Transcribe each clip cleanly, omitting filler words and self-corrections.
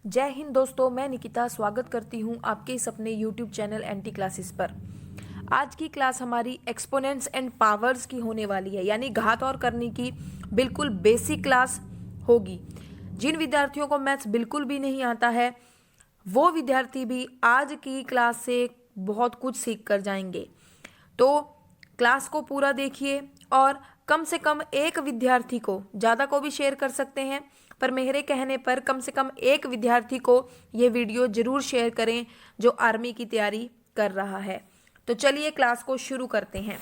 जय हिंद दोस्तों, मैं निकिता स्वागत करती हूं आपके इस अपने YouTube चैनल एंटी क्लासेस पर। आज की क्लास हमारी एक्सपोनेंट्स एंड पावर्स की होने वाली है, यानी घात और करने की बिल्कुल बेसिक क्लास होगी। जिन विद्यार्थियों को मैथ्स बिल्कुल भी नहीं आता है वो विद्यार्थी भी आज की क्लास से बहुत कुछ सीख कर जाएंगे। तो क्लास को पूरा देखिए और कम से कम एक विद्यार्थी को, ज़्यादा को भी शेयर कर सकते हैं, पर मेरे कहने पर कम से कम एक विद्यार्थी को ये वीडियो जरूर शेयर करें जो आर्मी की तैयारी कर रहा है। तो चलिए क्लास को शुरू करते हैं।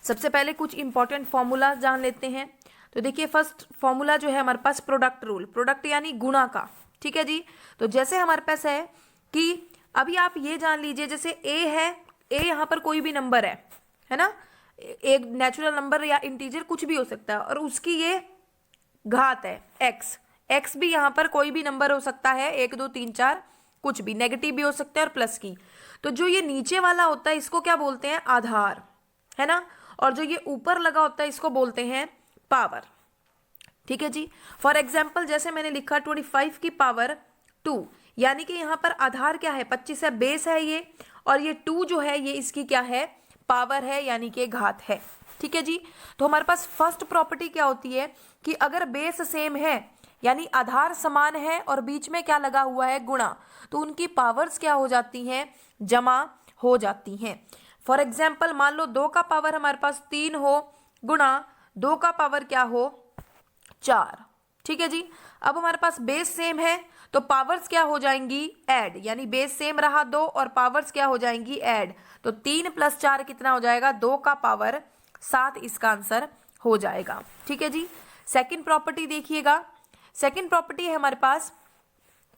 सबसे पहले कुछ इंपॉर्टेंट फॉर्मूला जान लेते हैं। तो देखिए, फर्स्ट फॉर्मूला जो है हमारे पास प्रोडक्ट रूल, प्रोडक्ट यानी गुणा का। ठीक है जी। तो जैसे हमारे पास है कि अभी आप ये जान लीजिए, जैसे ए है, ए यहाँ पर कोई भी नंबर है ना, एक नेचुरल नंबर या इंटीजर कुछ भी हो सकता है, और उसकी ये घात है एक्स। एक्स भी यहाँ पर कोई भी नंबर हो सकता है, 1 2 3 4, कुछ भी, नेगेटिव भी हो सकता है और प्लस की। तो जो ये नीचे वाला होता है इसको क्या बोलते हैं, आधार, है ना, और जो ये ऊपर लगा होता है इसको बोलते हैं पावर। ठीक है जी। फॉर एग्जाम्पल जैसे मैंने लिखा 25 की पावर 2, यानी कि यहाँ पर आधार क्या है, 25 है, बेस है ये, और ये 2 जो है ये इसकी क्या है, पावर है, यानी कि घात है। ठीक है जी। तो हमारे पास फर्स्ट प्रॉपर्टी क्या होती है कि अगर बेस सेम है यानी आधार समान है और बीच में क्या लगा हुआ है, गुणा, तो उनकी पावर्स क्या हो जाती हैं, जमा हो जाती हैं। फॉर एग्जाम्पल मान लो 2 का पावर हमारे पास 3 हो, गुणा 2 का पावर क्या हो, 4। ठीक है जी। अब हमारे पास बेस सेम है तो पावर्स क्या हो जाएंगी, ऐड, यानी बेस सेम रहा 2 और पावर्स क्या हो जाएंगी, ऐड। तो 3 + 4 कितना हो जाएगा, 2 का पावर 7 इसका आंसर हो जाएगा। ठीक है जी। सेकंड प्रॉपर्टी देखिएगा, सेकंड प्रॉपर्टी है हमारे पास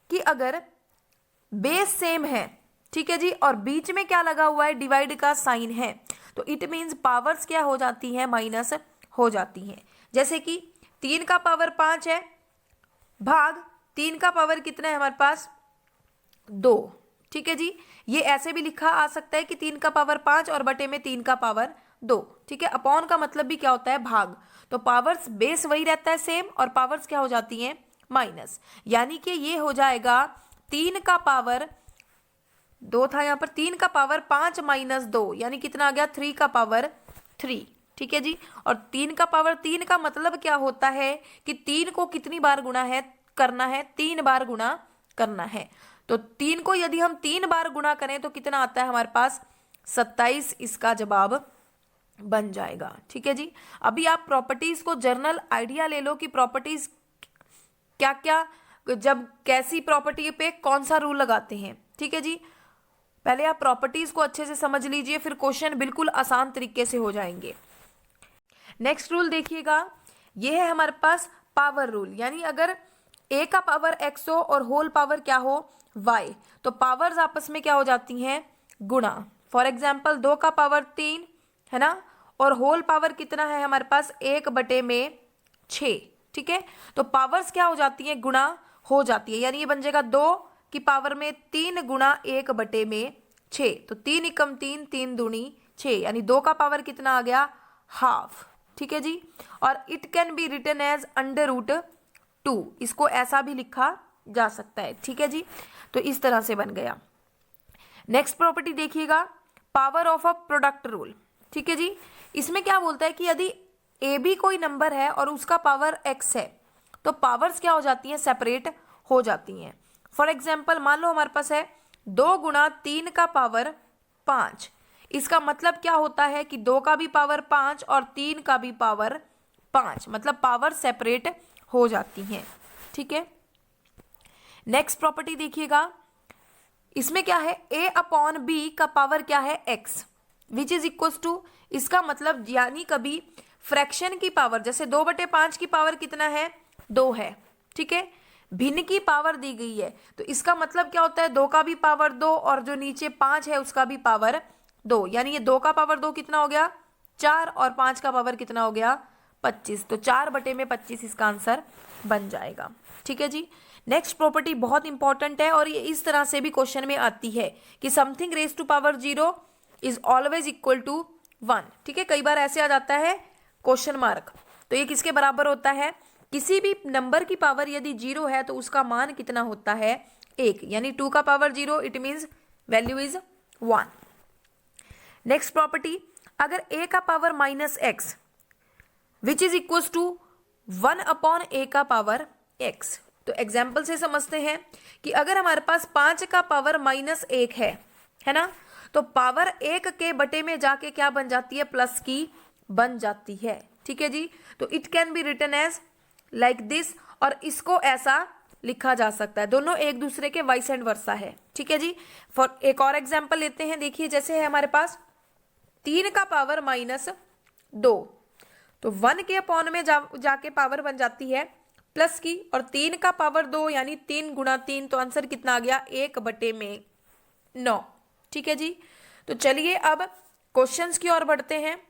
कि अगर बेस सेम है, ठीक है जी, और बीच में क्या लगा हुआ है, डिवाइड का साइन है, तो इट मीन्स पावर्स क्या हो जाती हैं, माइनस हो जाती हैं। जैसे कि 3 का पावर 5 है भाग 3 का पावर कितना है हमारे पास, 2। ठीक है जी। ये ऐसे भी लिखा आ सकता है कि 3 का पावर 5 और बटे में 3 का पावर 2। ठीक है। अपॉन का मतलब भी क्या होता है, भाग। तो पावर्स बेस वही रहता है सेम, और पावर्स क्या हो जाती हैं, माइनस, यानी कि ये हो जाएगा 3 का पावर 2 था, यहाँ पर 3 का पावर 5 - 2, यानी कितना आ गया, 3 का पावर 3। ठीक है जी। और 3 का पावर 3 का मतलब क्या होता है कि 3 को कितनी बार गुणा है, करना है, 3 बार गुणा करना है। तो 3 को यदि हम 3 बार गुणा करें तो कितना आता है हमारे पास, 27 इसका जवाब बन जाएगा। ठीक है जी। अभी आप प्रॉपर्टीज को जर्नल आइडिया ले लो कि प्रॉपर्टीज क्या क्या, जब कैसी प्रॉपर्टी पे कौन सा रूल लगाते हैं। ठीक है जी। पहले आप प्रॉपर्टीज को अच्छे से समझ लीजिए, फिर क्वेश्चन बिल्कुल आसान तरीके से हो जाएंगे। नेक्स्ट रूल देखिएगा, ये है हमारे पास पावर रूल, यानी अगर a का पावर x हो और होल पावर क्या हो, y, तो पावर्स आपस में क्या हो जाती हैं, गुणा। फॉर एग्जाम्पल 2 का पावर 3 है ना, और होल पावर कितना है हमारे पास, 1/6। ठीक है। तो पावर्स क्या हो जाती हैं, गुणा हो जाती है, यानी ये बन जाएगा 2 की पावर में 3 गुणा 1/6। तो 3 एकम 3, 3 दूनी 6, यानी 2 का पावर कितना आ गया, हाफ। ठीक है जी। और it can be written as √2, इसको ऐसा भी लिखा जा सकता है। ठीक है जी। तो इस तरह से बन गया। नेक्स्ट प्रॉपर्टी देखिएगा, power of a product rule. ठीक है जी। इसमें क्या बोलता है कि यदि ए बी कोई नंबर है और उसका पावर x है तो पावर्स क्या हो जाती हैं, सेपरेट हो जाती हैं। फॉर एग्जाम्पल मान लो हमारे पास है 2 गुणा 3 का पावर 5, इसका मतलब क्या होता है कि 2 का भी पावर 5 और 3 का भी पावर 5, मतलब पावर सेपरेट हो जाती हैं। ठीक है। नेक्स्ट प्रॉपर्टी देखिएगा, इसमें क्या है, a/b का पावर क्या है, x, which is equal to, इसका मतलब यानी कभी फ्रैक्शन की पावर, जैसे 2/5 की पावर कितना है, 2 है। ठीक है। भिन्न की पावर दी गई है तो इसका मतलब क्या होता है, 2 का भी पावर 2 और जो नीचे 5 है उसका भी पावर 2, यानी ये 2 का पावर 2 कितना हो गया, 4, और 5 का पावर कितना हो गया, 25। तो 4/25 इसका आंसर बन जाएगा। ठीक है जी। नेक्स्ट प्रॉपर्टी बहुत इंपॉर्टेंट है और ये इस तरह से भी क्वेश्चन में आती है कि something raise to power 0 is always equal to 1। ठीक है। कई बार ऐसे आ जाता है क्वेश्चन मार्क, तो ये किसके बराबर होता है, किसी भी नंबर की पावर यदि 0 है तो उसका मान कितना होता है 1, यानी 2 का power 0 it means value is 1। Next property, अगर a का power -x which is equal to 1/a का पावर x, तो एग्जाम्पल से समझते हैं कि अगर हमारे पास 5 का पावर -1 है ना, तो पावर 1 के बटे में जाके क्या बन जाती है, प्लस की बन जाती है। ठीक है जी, तो it can be written as like this, और इसको ऐसा लिखा जा सकता है, दोनों एक दूसरे के वाइस एंड वर्सा है। ठीक है जी, फॉर एक और एग्जाम्पल लेते हैं, देखिए जैसे है हमारे पास 3 का पावर -2, तो 1 के अपॉन में जाके पावर बन जाती है प्लस की, और 3 का पावर 2 यानी 3 गुणा 3, तो आंसर कितना आ गया 1/9। ठीक है जी, तो चलिए अब क्वेश्चंस की ओर बढ़ते हैं।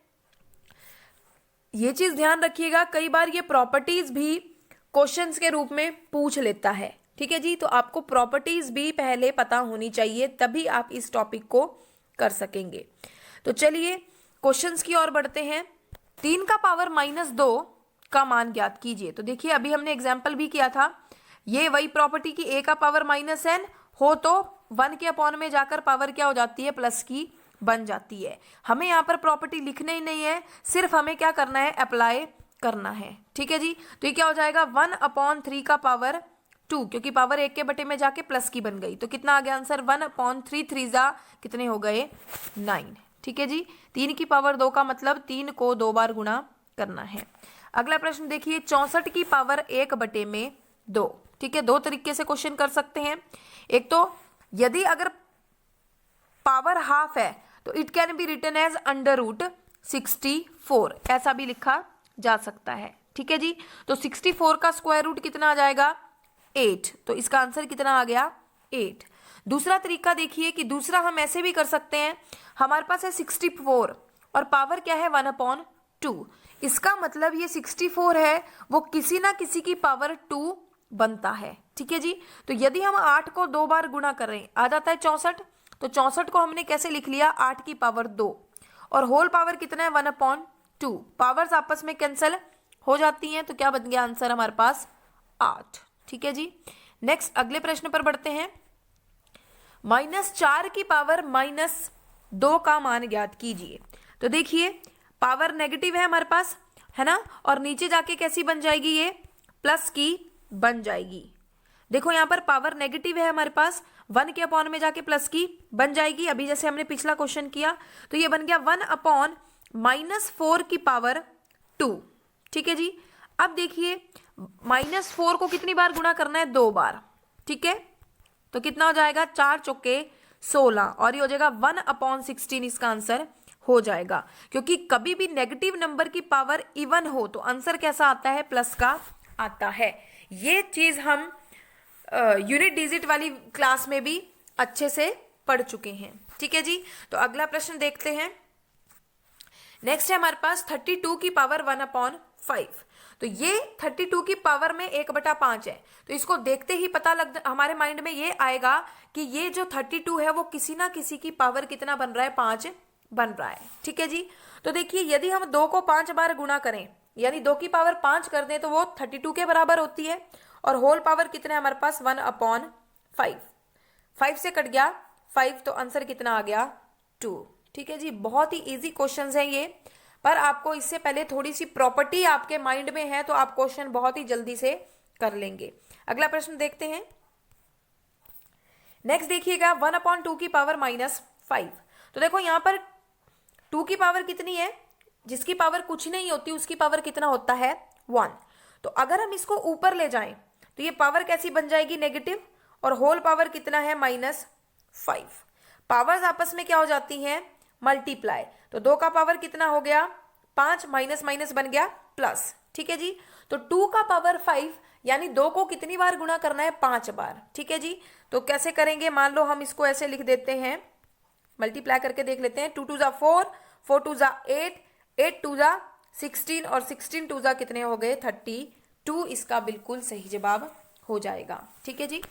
ये चीज ध्यान रखिएगा, कई बार ये प्रॉपर्टीज भी क्वेश्चंस के रूप में पूछ लेता है। ठीक है जी, तो आपको प्रॉपर्टीज भी पहले पता होनी चाहिए, तभी आप इस टॉपिक को कर सकेंगे। तो चलिए क्वेश्चंस की ओर बढ़ते हैं। 3 का पावर -2 का मान ज्ञात कीजिए। तो देखिए अभी हमने एग्जाम्पल भी किया था, ये वही प्रॉपर्टी की a का पावर -n हो तो 1 के अपॉन में जाकर पावर क्या हो जाती है, प्लस की बन जाती है। हमें यहाँ पर प्रॉपर्टी लिखना ही नहीं है, सिर्फ हमें क्या करना है, अप्लाई करना है। ठीक है जी, तो ये क्या हो जाएगा 1/3 का पावर 2, क्योंकि पावर 1 के बटे में जाके प्लस की बन गई, तो कितना आ गया आंसर 1/3, 3 जा कितने हो गए 9। ठीक है जी, 3 की पावर 2 का मतलब 3 को 2 बार गुणा करना है। अगला प्रश्न देखिए, 64 की पावर 1/2। ठीक है, दो तरीके से क्वेश्चन कर सकते हैं। एक तो यदि अगर पावर हाफ है तो it can be written as √64, ऐसा भी लिखा जा सकता है। ठीक है जी, तो 64 का स्क्वायर रूट कितना आ जाएगा 8, तो इसका आंसर कितना आ गया 8। दूसरा तरीका देखिए कि दूसरा हम ऐसे भी कर सकते हैं, हमारे पास है 64 और पावर क्या है 1/2, इसका मतलब ये 64 है वो किसी ना किसी की पावर 2 बनता है। ठीक है जी, तो यदि हम 8 को 2 बार गुणा कर रहे हैं आ जाता है 64, तो 64 को हमने कैसे लिख लिया 8 की पावर 2, और होल पावर कितना है 1/2, पावर्स आपस में कैंसिल हो जाती हैं, तो क्या बन गया आंसर हमारे पास 8। ठीक है जी, नेक्स्ट अगले प्रश्न पर बढ़ते हैं। -4 की पावर -2 का मान ज्ञात कीजिए। तो देखिए पावर नेगेटिव है हमारे पास, है ना, और नीचे जाके कैसी बन जाएगी, ये प्लस की बन जाएगी। देखो यहाँ पर पावर नेगेटिव है हमारे पास, 1 के अपॉन में जाके प्लस की बन जाएगी। अभी जैसे हमने पिछला क्वेश्चन किया तो ये बन गया 1/-4 की पावर 2। ठीक है जी, अब देखिए -4 को कितनी बार गुणा करना है, 2 बार। ठीक है, तो कितना हो जाएगा 4 चौके 16, और ये हो जाएगा 1/16, इसका आंसर हो जाएगा। क्योंकि कभी भी नेगेटिव नंबर की पावर इवन हो तो आंसर कैसा आता है, प्लस का आता है। ये चीज हम यूनिट डिजिट वाली क्लास में भी अच्छे से पढ़ चुके हैं। ठीक है जी, तो अगला प्रश्न देखते हैं। नेक्स्ट है हमारे पास 32 की पावर 1/5। तो ये 32 की पावर में 1/5 है, तो इसको देखते ही पता लग हमारे माइंड में ये आएगा कि ये जो 32 है वो किसी ना किसी की पावर कितना बन रहा है, 5 बन रहा है। ठीक है जी, तो देखिए यदि हम 2 को 5 बार गुणा करें यानी 2 की पावर 5 कर दें तो वो 32 के बराबर होती है, और होल पावर कितना है हमारे पास 1/5, 5 से कट गया 5, तो आंसर कितना आ गया 2। ठीक है जी, बहुत ही इजी क्वेश्चंस हैं ये, पर आपको इससे पहले थोड़ी सी प्रॉपर्टी आपके माइंड में है तो आप क्वेश्चन बहुत ही जल्दी से कर लेंगे। अगला प्रश्न देखते हैं। नेक्स्ट देखिएगा 1/2 की पावर -5। तो देखो यहाँ पर 2 की पावर कितनी है, जिसकी पावर कुछ नहीं होती उसकी पावर कितना होता है 1। तो अगर हम इसको ऊपर ले जाएं तो ये पावर कैसी बन जाएगी, नेगेटिव, और होल पावर कितना है -5। पावर्स आपस में क्या हो जाती हैं, मल्टीप्लाई। तो 2 का पावर कितना हो गया 5, माइनस माइनस बन गया प्लस। ठीक है जी, तो 2 का पावर 5 यानी 2 को कितनी बार गुणा करना है, 5 बार। ठीक है जी, तो कैसे करेंगे, मान लो हम इसको ऐसे लिख देते हैं, मल्टीप्लाई करके देख लेते हैं। 2 2 जा 4, 4 2 जा 8, 8 2 जा 16, और 16 2 जा कितने हो गए 32, इसका बिल्कुल सही जवाब हो जाएगा। ठीक है जी,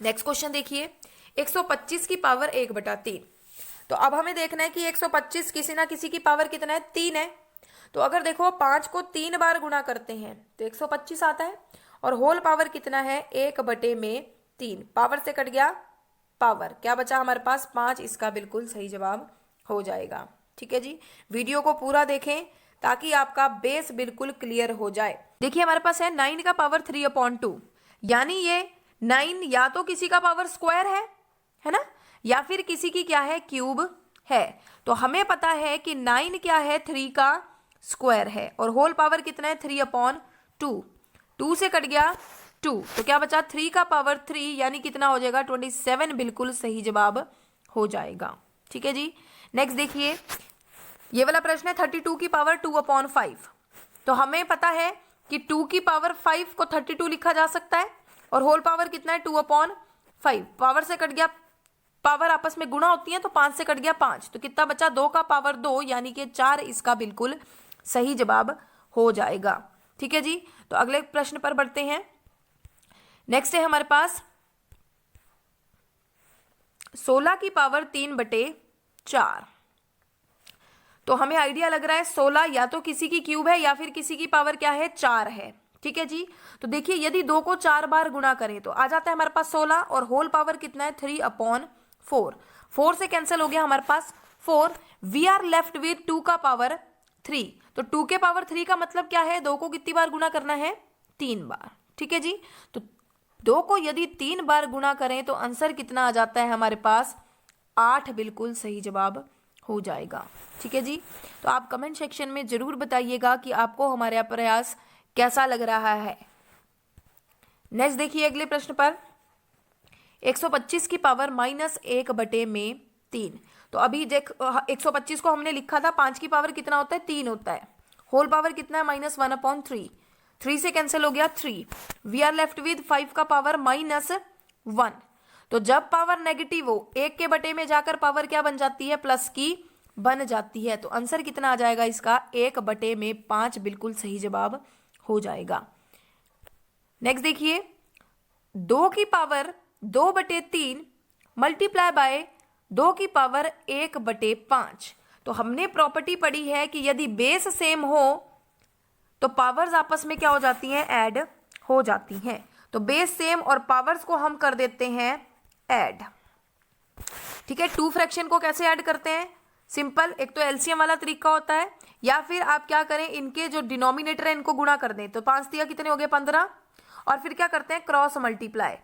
नेक्स्ट क्वेश्चन देखिए 125 की पावर 1/3। तो अब हमें देखना है कि 125 किसी ना किसी की पावर कितना है, 3 है। तो अगर देखो 5 को 3 बार गुणा करते हैं तो 125 आता है, और होल पावर कितना है 1/3, पावर से कट गया पावर, क्या बचा हमारे पास 5, इसका बिल्कुल सही जवाब हो जाएगा। ठीक है जी, वीडियो को पूरा देखें ताकि आपका बेस बिल्कुल क्लियर हो जाए। देखिए हमारे पास है 9 का पावर 3/2, यानी ये 9 या तो किसी का पावर स्क्वायर है ना, या फिर किसी की क्या है क्यूब है। तो हमें पता है कि 9 क्या है 3 का स्क्वायर है, और होल पावर कितना है 3/2, 2 से कट गया 2, तो क्या बचा 3 का पावर 3, यानी कितना हो जाएगा 27, बिल्कुल सही जवाब हो जाएगा। ठीक है जी, नेक्स्ट देखिए ये वाला प्रश्न है 32 की पावर 2/5। तो हमें पता है कि 2 की पावर 5 को 32 लिखा जा सकता है, और होल पावर कितना है 2/5, पावर से कट गया, पावर आपस में गुणा होती है तो 5 से कट गया 5, तो कितना बचा 2 का पावर 2, यानी कि 4, इसका बिल्कुल सही जवाब हो जाएगा। ठीक है जी, तो अगले प्रश्न पर बढ़ते हैं। नेक्स्ट है हमारे पास 16 की पावर 3/4। तो हमें आइडिया लग रहा है 16 या तो किसी की क्यूब है या फिर किसी की पावर क्या है 4 है। ठीक है जी, तो देखिए यदि 2 को 4 बार गुणा करें तो आ जाता है हमारे पास 16, और होल पावर कितना है 3/4, 4 से कैंसिल हो गया हमारे पास 4, वी आर लेफ्ट विथ 2 का पावर 3। तो 2 के पावर 3 का मतलब क्या है, 2 को कितनी बार गुणा करना है 3 बार। ठीक है जी, तो 2 को यदि 3 बार गुणा करें तो आंसर कितना आ जाता है हमारे पास 8, बिल्कुल सही जवाब हो जाएगा। ठीक है जी, तो आप कमेंट सेक्शन में जरूर बताइएगा कि आपको हमारा प्रयास कैसा लग रहा है। नेक्स्ट देखिए अगले प्रश्न पर 125 की पावर -1/3। तो अभी देख 125 को हमने लिखा था 5 की पावर कितना होता है 3 होता है, होल पावर कितना है -1/3, 3 से कैंसिल हो गया 3, वी आर लेफ्ट विद 5 का पावर -1। तो जब पावर नेगेटिव हो 1 के बटे में जाकर पावर क्या बन जाती है प्लस की बन जाती है, तो आंसर कितना आ जाएगा इसका 1/5, बिल्कुल सही जवाब हो जाएगा। नेक्स्ट देखिए 2 की पावर 2/3 मल्टीप्लाई बाय 2 की पावर 1/5। तो हमने प्रॉपर्टी पढ़ी है कि यदि बेस सेम हो तो पावर्स आपस में क्या हो जाती हैं ऐड हो जाती हैं। तो बेस सेम और पावर्स को हम कर देते हैं ऐड। ठीक है, 2 फ्रैक्शन को कैसे ऐड करते हैं, सिंपल, एक तो एलसीएम वाला तरीका होता है, या फिर आप क्या करें इनके जो डिनोमिनेटर है इनको गुणा कर दें। तो 5 दिया कितने हो गए 15, और फिर क्या करते हैं क्रॉस मल्टीप्लाई,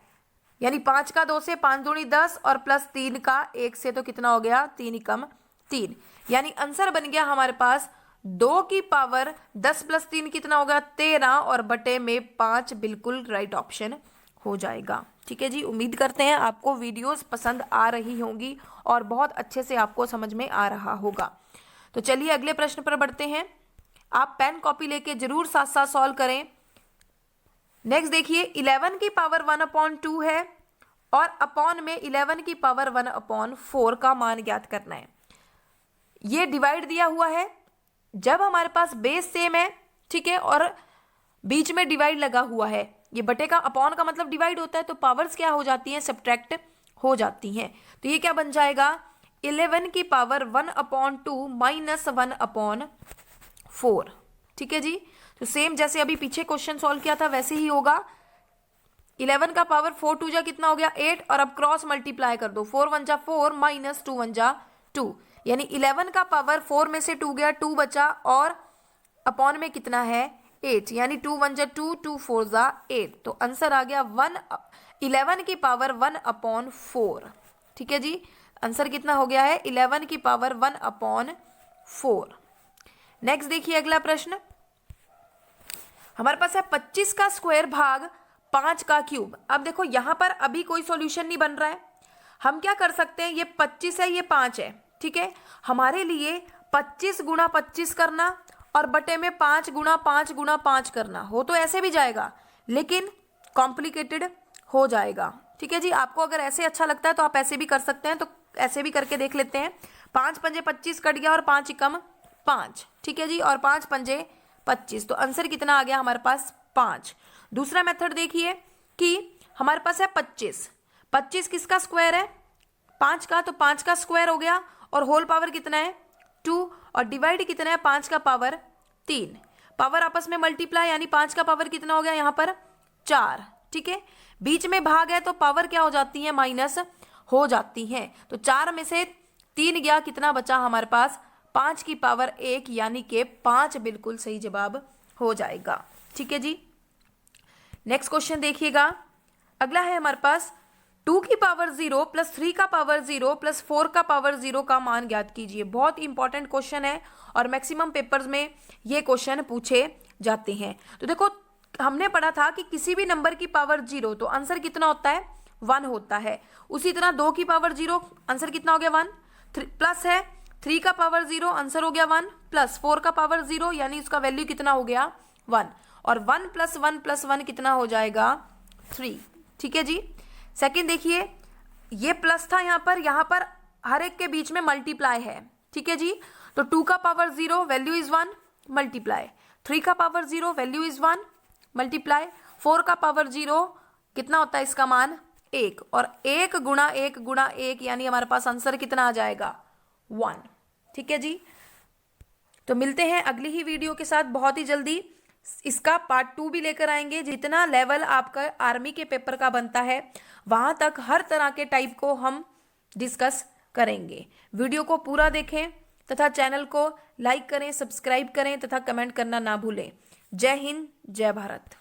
यानी 5 का 2 से 5 दूनी 10 और प्लस 3 का 1 से, तो कितना हो गया 3 एकम 3, यानी आंसर बन गया हमारे पास 2 की पावर 10 + 3 कितना होगा 13, और बटे में 5, बिल्कुल राइट ऑप्शन हो जाएगा। ठीक है जी, उम्मीद करते हैं आपको वीडियोस पसंद आ रही होंगी और बहुत अच्छे से आपको समझ में आ रहा होगा। तो चलिए अगले प्रश्न पर बढ़ते हैं, आप पेन कॉपी लेके जरूर साथ साथ सॉल्व करें। नेक्स्ट देखिए 11 की पावर 1/2 है, और अपॉन में 11 की पावर 1/4 का मान ज्ञात करना है। ये डिवाइड दिया हुआ है, जब हमारे पास बेस सेम है, ठीक है, और बीच में डिवाइड लगा हुआ है, ये बटे का अपॉन का मतलब डिवाइड होता है, तो पावर्स क्या हो जाती हैं सब्ट्रैक्ट हो जाती हैं। तो ये क्या बन जाएगा 11 की पावर 1/2 -1/4। ठीक है जी, तो सेम जैसे अभी पीछे क्वेश्चन सॉल्व किया था वैसे ही होगा। 11 का पावर 4 2 जा कितना हो गया 8, और अब क्रॉस मल्टीप्लाई कर दो, 4 1 जा 4 -2 1 जा 2, यानी 11 का पावर 4 में से 2 गया 2 बचा, और अपॉन में कितना है 8, यानी 2 1 जा 2 2 4 जा 8, तो आंसर आ गया 11 की पावर 1/4। ठीक है जी, आंसर कितना हो गया है 11 की पावर 1/4। नेक्स्ट देखिए अगला प्रश्न हमारे पास है 25 का स्क्वायर भाग 5 का क्यूब। अब देखो यहां पर अभी कोई सॉल्यूशन नहीं बन रहा है, हम क्या कर सकते हैं, ये 25 है ये 5 है, ठीक है, हमारे लिए 25 × 25 करना और बटे में 5 × 5 × 5 करना हो तो ऐसे भी जाएगा, लेकिन कॉम्प्लिकेटेड हो जाएगा। ठीक है जी, आपको अगर ऐसे अच्छा लगता है तो आप ऐसे भी कर सकते हैं, तो ऐसे भी करके देख लेते हैं। 5 पंजे 25 कट गया और 5 एकम 5, ठीक है जी, और 5 पंजे 25, तो आंसर कितना आ गया हमारे पास 5। दूसरा मेथड देखिए कि हमारे पास है 25 किसका स्क्वायर है 5 का, तो 5 का स्क्वायर हो गया, और होल पावर कितना है 2, और डिवाइड कितना है 5 का पावर 3, पावर आपस में मल्टीप्लाई यानी 5 का पावर कितना हो गया यहाँ पर 4, ठीक है। बीच में भाग है तो पावर क्या हो जाती है, माइनस हो जाती है। तो 4 में से 3 गया, कितना बचा हमारे पास 5 की पावर 1 यानी कि 5 बिल्कुल सही जवाब हो जाएगा, ठीक है जी। नेक्स्ट क्वेश्चन देखिएगा, अगला है हमारे पास 2 की पावर 0 प्लस 3 का पावर 0 प्लस 4 का पावर 0 का मान ज्ञात कीजिए। बहुत इंपॉर्टेंट क्वेश्चन है और मैक्सिमम पेपर्स में ये क्वेश्चन पूछे जाते हैं। तो देखो हमने पढ़ा था कि किसी भी नंबर की पावर 0 तो आंसर कितना होता है 1 होता है। उसी तरह 2 की पावर 0 आंसर कितना हो गया 1, प्लस है 3 का पावर 0 आंसर हो गया 1, प्लस 4 का पावर 0 यानी उसका वैल्यू कितना हो गया 1, और 1 प्लस 1 प्लस 1 कितना हो जाएगा 3, ठीक है जी। सेकंड देखिए, ये प्लस था यहाँ पर हर एक के बीच में मल्टीप्लाई है, ठीक है जी। तो 2 का पावर 0 वैल्यू इज 1 मल्टीप्लाई, 3 का पावर 0 वैल्यू इज 1 मल्टीप्लाई, 4 का पावर 0 कितना होता है इसका मान 1, और 1 गुणा 1 गुणा 1 यानी हमारे पास आंसर कितना आ जाएगा 1, ठीक है जी। तो मिलते हैं अगली ही वीडियो के साथ बहुत ही जल्दी। इसका पार्ट 2 भी लेकर आएंगे। जितना लेवल आपका आर्मी के पेपर का बनता है वहां तक हर तरह के टाइप को हम डिस्कस करेंगे। वीडियो को पूरा देखें तथा चैनल को लाइक करें, सब्सक्राइब करें तथा कमेंट करना ना भूलें। जय हिंद, जय भारत।